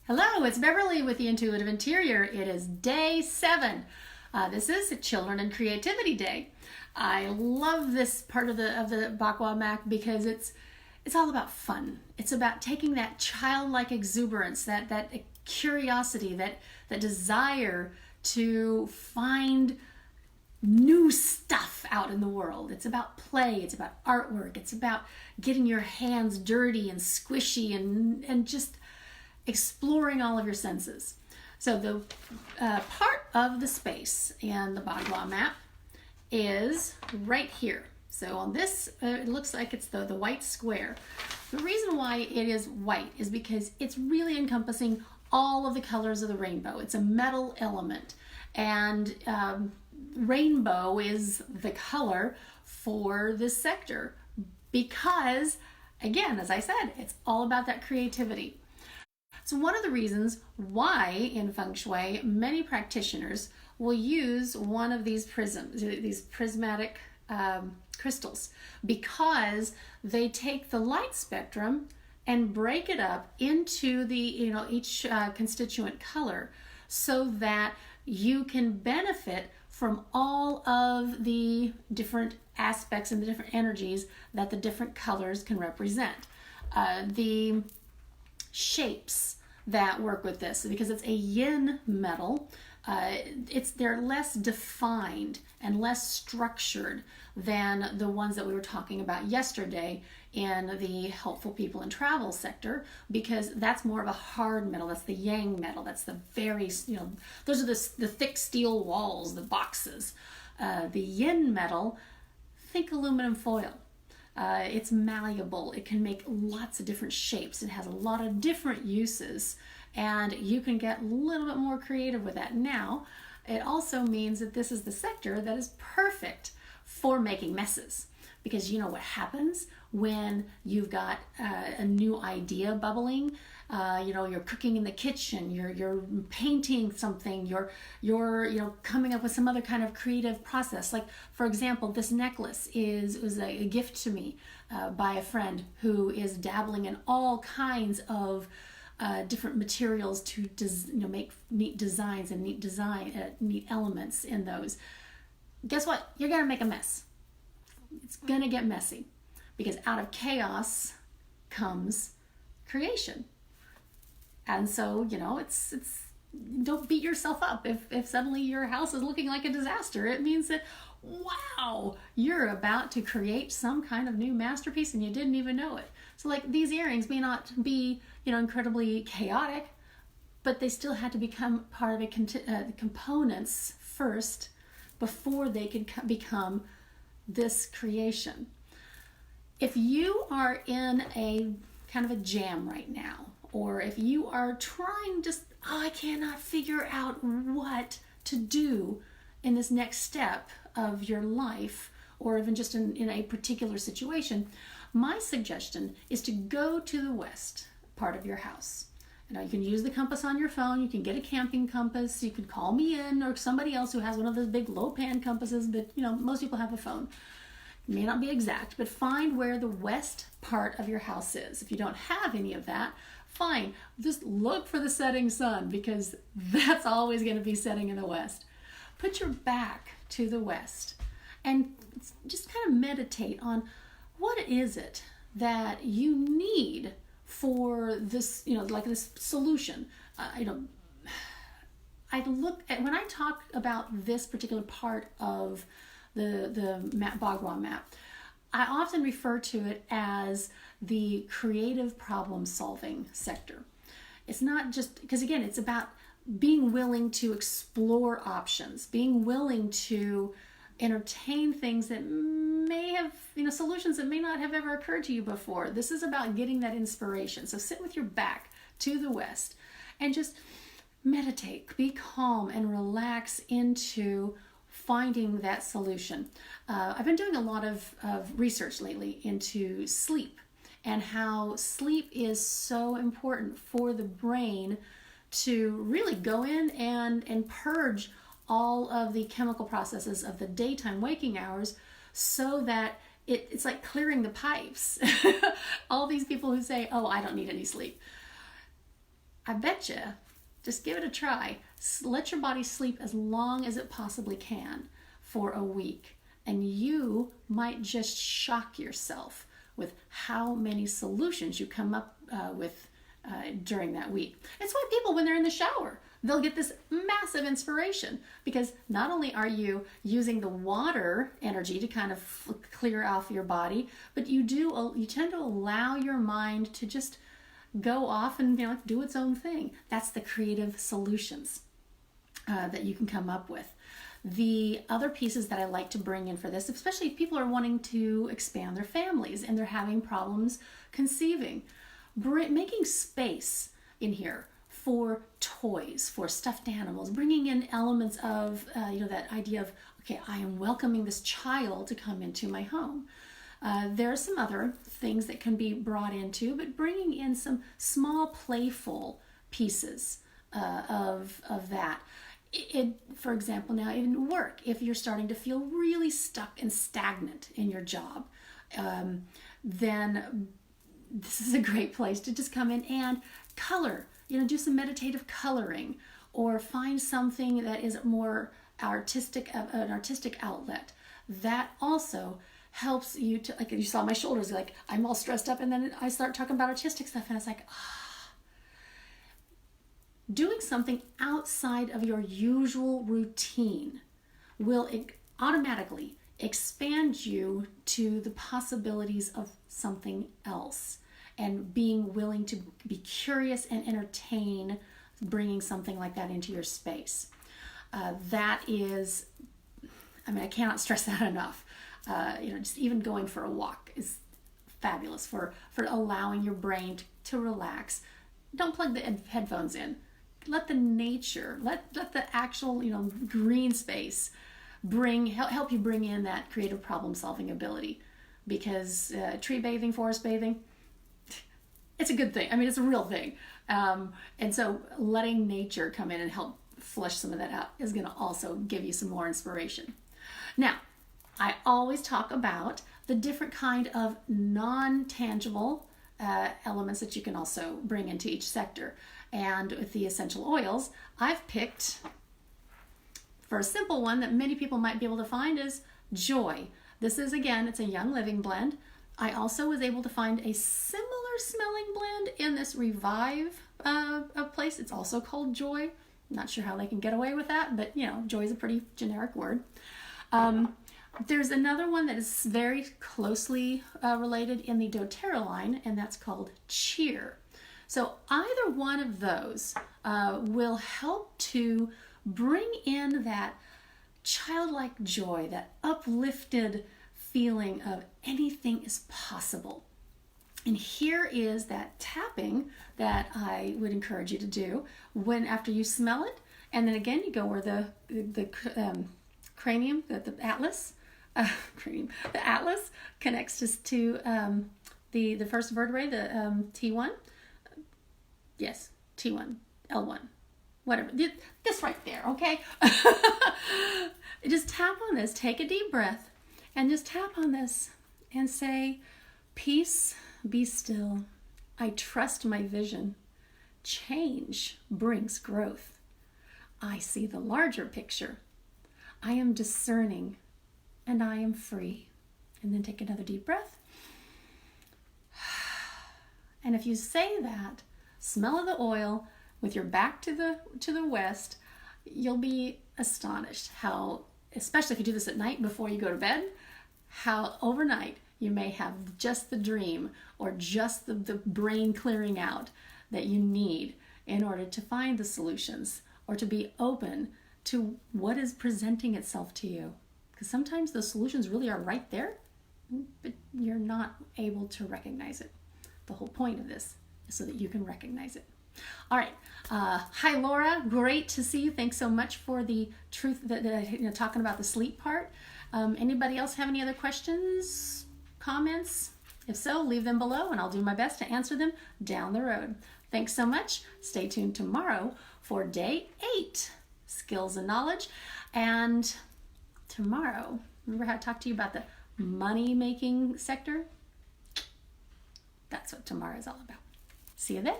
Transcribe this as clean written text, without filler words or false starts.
Hello, it's Beverly with the Intuitive Interior. It is day 7. This is Children and Creativity Day. I love this part of the Bakwa Mak because it's all about fun. It's about taking that childlike exuberance, that curiosity, that desire to find new stuff out in the world. It's about play, it's about artwork, it's about getting your hands dirty and squishy and just exploring all of your senses. So the part of the space in the Bagua map is right here. So on this, it looks like it's the white square. The reason why it is white is because it's really encompassing all of the colors of the rainbow. It's a metal element, and rainbow is the color for this sector because, again, as I said, it's all about that creativity. So one of the reasons why in Feng Shui many practitioners will use one of these prisms, these prismatic crystals, because they take the light spectrum and break it up into each constituent color so that you can benefit from all of the different aspects and the different energies that the different colors can represent. The shapes that work with this, because it's a yin metal, they're less defined and less structured than the ones that we were talking about yesterday in the helpful people in travel sector, because that's more of a hard metal. That's the yang metal. That's the very, those are the thick steel walls, the boxes. The yin metal, think aluminum foil. It's malleable. It can make lots of different shapes. It has a lot of different uses, and you can get a little bit more creative with that. Now, it also means that this is the sector that is perfect for making messes, because you know what happens when you've got a new idea bubbling. You're cooking in the kitchen, you're painting something, you're coming up with some other kind of creative process. Like, for example, this necklace was a gift to me by a friend who is dabbling in all kinds of different materials to make neat designs and neat elements in those. Guess what? You're gonna make a mess. It's gonna get messy, because out of chaos comes creation. And so, it's don't beat yourself up if suddenly your house is looking like a disaster. It means that, wow, you're about to create some kind of new masterpiece and you didn't even know it. So, like, these earrings may not be, incredibly chaotic, but they still had to become part of the components first before they could become this creation. If you are in a kind of a jam right now, or if you are trying I cannot figure out what to do in this next step of your life, or even just in a particular situation, my suggestion is to go to the west part of your house. You can use the compass on your phone. You can get a camping compass. You can call me in, or somebody else who has one of those big low pan compasses, but most people have a phone. It may not be exact, but find where the west part of your house is. If you don't have any of that, fine. Just look for the setting sun, because that's always going to be setting in the west. Put your back to the west and just kind of meditate on what is it that you need for this, like this solution. I look at, when I talk about this particular part of the Bagua map, I often refer to it as the creative problem solving sector. It's not just, because again, it's about being willing to explore options, being willing to entertain things that may have, solutions that may not have ever occurred to you before. This is about getting that inspiration. So sit with your back to the west and just meditate, be calm, and relax into finding that solution. I've been doing a lot of research lately into sleep, and how sleep is so important for the brain to really go in and purge all of the chemical processes of the daytime waking hours, so that it's like clearing the pipes. All these people who say, oh, I don't need any sleep. I bet you, just give it a try. Let your body sleep as long as it possibly can for a week. And you might just shock yourself with how many solutions you come up with during that week. It's why people, when they're in the shower, they'll get this massive inspiration, because not only are you using the water energy to kind of clear off your body, but you tend to allow your mind to just go off and do its own thing. That's the creative solutions that you can come up with. The other pieces that I like to bring in for this, especially if people are wanting to expand their families and they're having problems conceiving, making space in here for toys, for stuffed animals, bringing in elements of that idea of, okay, I am welcoming this child to come into my home. There are some other things that can be brought into, but bringing in some small playful pieces of that. For example, now in work, if you're starting to feel really stuck and stagnant in your job, then this is a great place to just come in and color. Do some meditative coloring, or find something that is more artistic, an artistic outlet. That also helps you to, like you saw my shoulders, like I'm all stressed up, and then I start talking about artistic stuff, and it's like, doing something outside of your usual routine will automatically expand you to the possibilities of something else, and being willing to be curious and entertain bringing something like that into your space. That is, I cannot stress that enough. Just even going for a walk is fabulous for allowing your brain to relax. Don't plug the headphones in. Let the nature, let the actual, green space help you bring in that creative problem solving ability, because tree bathing, forest bathing, it's a good thing. It's a real thing. And so letting nature come in and help flush some of that out is going to also give you some more inspiration. Now, I always talk about the different kind of non-tangible elements that you can also bring into each sector. And with the essential oils, I've picked, for a simple one that many people might be able to find, is joy. This is, again, it's a Young Living blend. I also was able to find a similar smelling blend in this Revive place. It's also called Joy. I'm not sure how they can get away with that, but joy is a pretty generic word. There's another one that is very closely related in the doTERRA line, and that's called Cheer. So either one of those will help to bring in that childlike joy, that uplifted feeling of anything is possible. And here is that tapping that I would encourage you to do after you smell it. And then again, you go where the cranium, the atlas, the atlas connects to the first vertebrae, the T1. Yes, T1, L1, whatever. This right there, okay? Just tap on this, take a deep breath, and just tap on this and say, peace, be still. I trust my vision. Change brings growth. I see the larger picture. I am discerning, and I am free. And then take another deep breath. And if you say that, smell of the oil with your back to the west, you'll be astonished how, especially if you do this at night before you go to bed, how overnight you may have just the dream or just the brain clearing out that you need in order to find the solutions or to be open to what is presenting itself to you. Because sometimes the solutions really are right there, but you're not able to recognize it. The whole point of this is so that you can recognize it. All right. Hi, Laura. Great to see you. Thanks so much for the truth that talking about the sleep part. Anybody else have any other questions, comments? If so, leave them below and I'll do my best to answer them down the road. Thanks so much. Stay tuned tomorrow for day 8, skills and knowledge. And tomorrow, remember how I talked to you about the money-making sector? That's what tomorrow is all about. See you then.